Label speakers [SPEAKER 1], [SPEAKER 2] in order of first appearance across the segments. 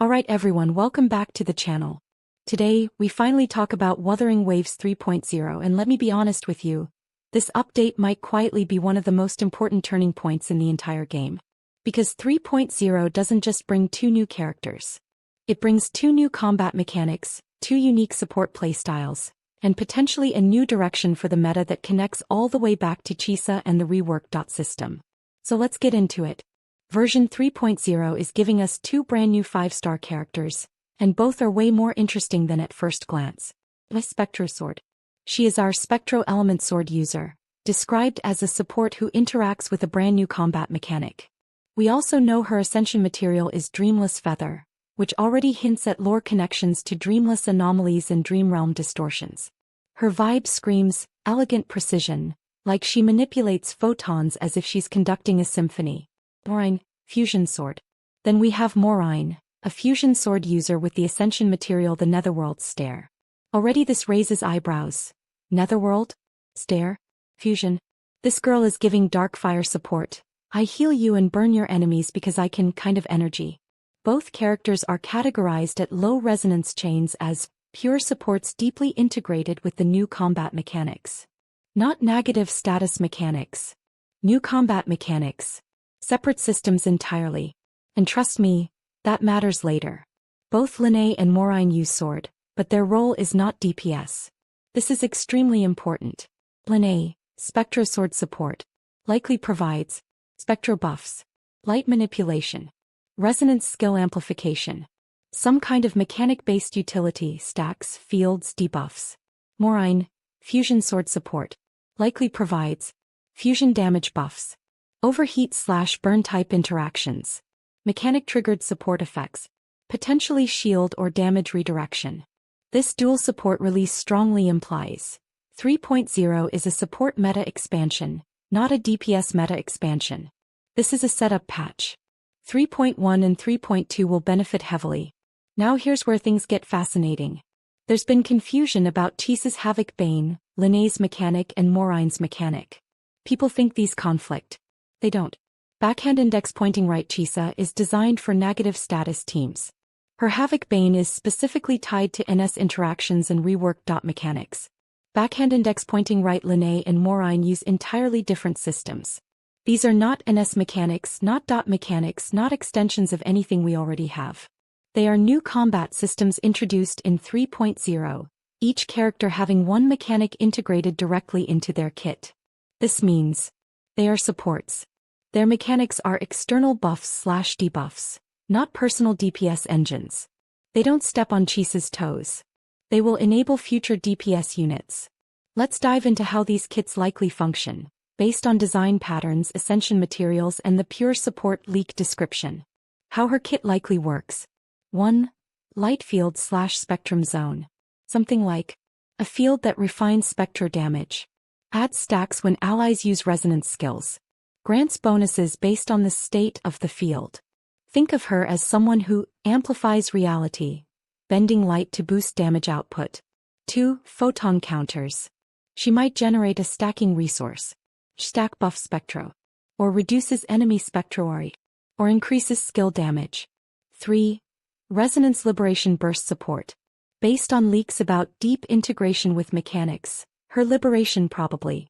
[SPEAKER 1] Alright everyone, welcome back to the channel. Today, we finally talk about Wuthering Waves 3.0, and let me be honest with you, this update might quietly be one of the most important turning points in the entire game. Because 3.0 doesn't just bring two new characters. It brings two new combat mechanics, two unique support playstyles, and potentially a new direction for the meta that connects all the way back to Chisa and the reworked system. So let's get into it. Version 3.0 is giving us two brand new 5-star characters, and both are way more interesting than at first glance. The Spectro Sword. She is our Spectro Element Sword user, described as a support who interacts with a brand new combat mechanic. We also know her ascension material is Dreamless Feather, which already hints at lore connections to dreamless anomalies and dream realm distortions. Her vibe screams elegant precision, like she manipulates photons as if she's conducting a symphony. Mornye, Fusion Sword. Then we have Mornye, a fusion sword user with the ascension material the Netherworld Stare. Already this raises eyebrows. Netherworld? Stare? Fusion? This girl is giving dark fire support. I heal you and burn your enemies because I can kind of energy. Both characters are categorized at low resonance chains as pure supports deeply integrated with the new combat mechanics. Not negative status mechanics. New combat mechanics. Separate systems entirely. And trust me, that matters later. Both Lynae and Mornye use sword, but their role is not DPS. This is extremely important. Lynae, Spectro Sword support, likely provides Spectro buffs, light manipulation, resonance skill amplification, some kind of mechanic-based utility stacks, fields, debuffs. Mornye, Fusion Sword support, likely provides fusion damage buffs, overheat/burn type interactions, mechanic-triggered support effects, potentially shield or damage redirection. This dual support release strongly implies 3.0 is a support meta expansion, not a DPS meta expansion. This is a setup patch. 3.1 and 3.2 will benefit heavily. Now here's where things get fascinating. There's been confusion about Chisa's Havoc Bane, Lynae's mechanic and Mornye's mechanic. People think these conflict. They don't. Backhand index pointing right Chisa is designed for negative status teams. Her Havoc Bane is specifically tied to NS interactions and reworked mechanics. Backhand index pointing right Lynae and Mornye use entirely different systems. These are not NS mechanics, not mechanics, not extensions of anything we already have. They are new combat systems introduced in 3.0, each character having one mechanic integrated directly into their kit. This means they are supports. Their mechanics are external buffs/debuffs, not personal DPS engines. They don't step on Chisa's toes. They will enable future DPS units. Let's dive into how these kits likely function, based on design patterns, ascension materials, and the pure support leak description. How her kit likely works. 1. Light field/spectrum zone. Something like a field that refines spectro damage. Adds stacks when allies use resonance skills. Grants bonuses based on the state of the field. Think of her as someone who amplifies reality, bending light to boost damage output. 2. Photon counters. She might generate a stacking resource. Stack buff spectro. Or reduces enemy spectro or increases skill damage. 3. Resonance liberation burst support. Based on leaks about deep integration with mechanics, her liberation probably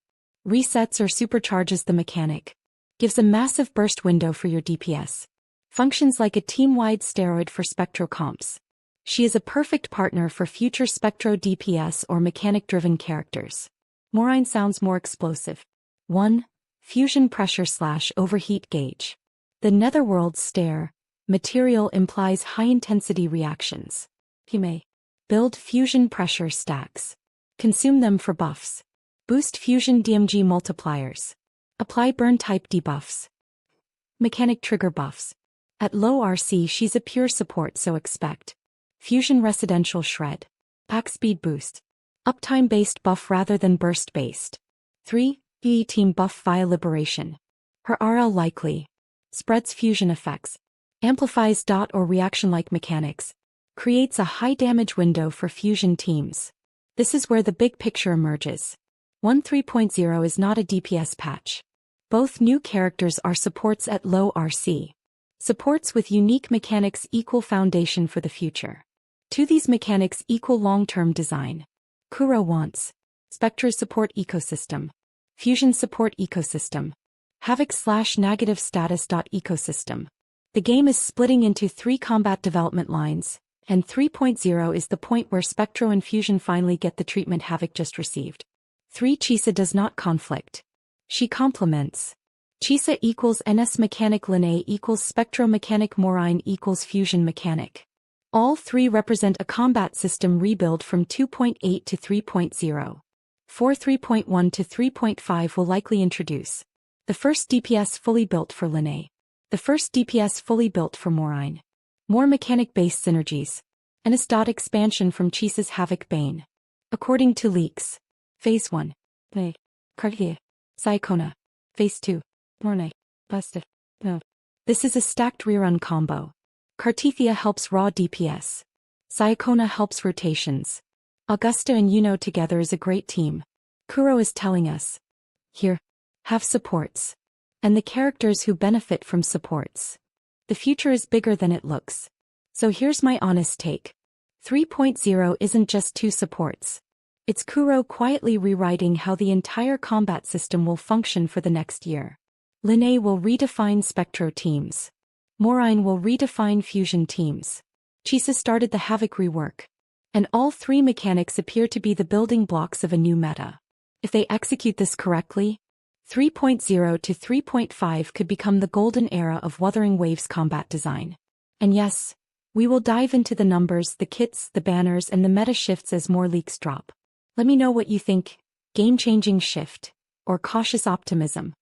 [SPEAKER 1] resets or supercharges the mechanic. Gives a massive burst window for your DPS. Functions like a team-wide steroid for Spectro comps. She is a perfect partner for future Spectro DPS or mechanic-driven characters. Mornye sounds more explosive. 1. Fusion pressure/overheat gauge. The Netherworld Stare material implies high-intensity reactions. He may build fusion pressure stacks. Consume them for buffs. Boost fusion DMG multipliers. Apply burn type debuffs. Mechanic trigger buffs. At low RC she's a pure support, so expect fusion residential shred. Pack speed boost. Uptime based buff rather than burst based. 3. PE team buff via liberation. Her RL likely spreads fusion effects. Amplifies dot or reaction like mechanics. Creates a high damage window for fusion teams. This is where the big picture emerges. 1.3.0 is not a DPS patch. Both new characters are supports at low RC. Supports with unique mechanics equal foundation for the future. To these mechanics equal long-term design. Kuro wants Spectre support ecosystem. Fusion support ecosystem. Havoc/negative status. Ecosystem. The game is splitting into 3 combat development lines, and 3.0 is the point where Spectro and Fusion finally get the treatment Havoc just received. 3. Chisa does not conflict. She complements. Chisa equals NS mechanic, Lynae equals Spectro mechanic, Mornye equals Fusion mechanic. All 3 represent a combat system rebuild from 2.8 to 3.0. 3.1 to 3.5 will likely introduce the first DPS fully built for Lynae. The first DPS fully built for Mornye. More mechanic-based synergies. NS. Expansion from Chisa's Havoc Bane. According to leaks. Phase 1. Lynae. Cartier. Sycona. Phase 2. Mornye. Busted. No. This is a stacked rerun combo. Cartithia helps raw DPS. Sycona helps rotations. Augusta and Yuno together is a great team. Kuro is telling us. Here. Have supports. And the characters who benefit from supports. The future is bigger than it looks. So here's my honest take. 3.0 isn't just 2 supports. It's Kuro quietly rewriting how the entire combat system will function for the next year. Lynae will redefine Spectro teams. Mornye will redefine Fusion teams. Chisa started the Havoc rework. And all 3 mechanics appear to be the building blocks of a new meta. If they execute this correctly, 3.0 to 3.5 could become the golden era of Wuthering Waves combat design. And yes, we will dive into the numbers, the kits, the banners, and the meta shifts as more leaks drop. Let me know what you think. Game-changing shift or cautious optimism?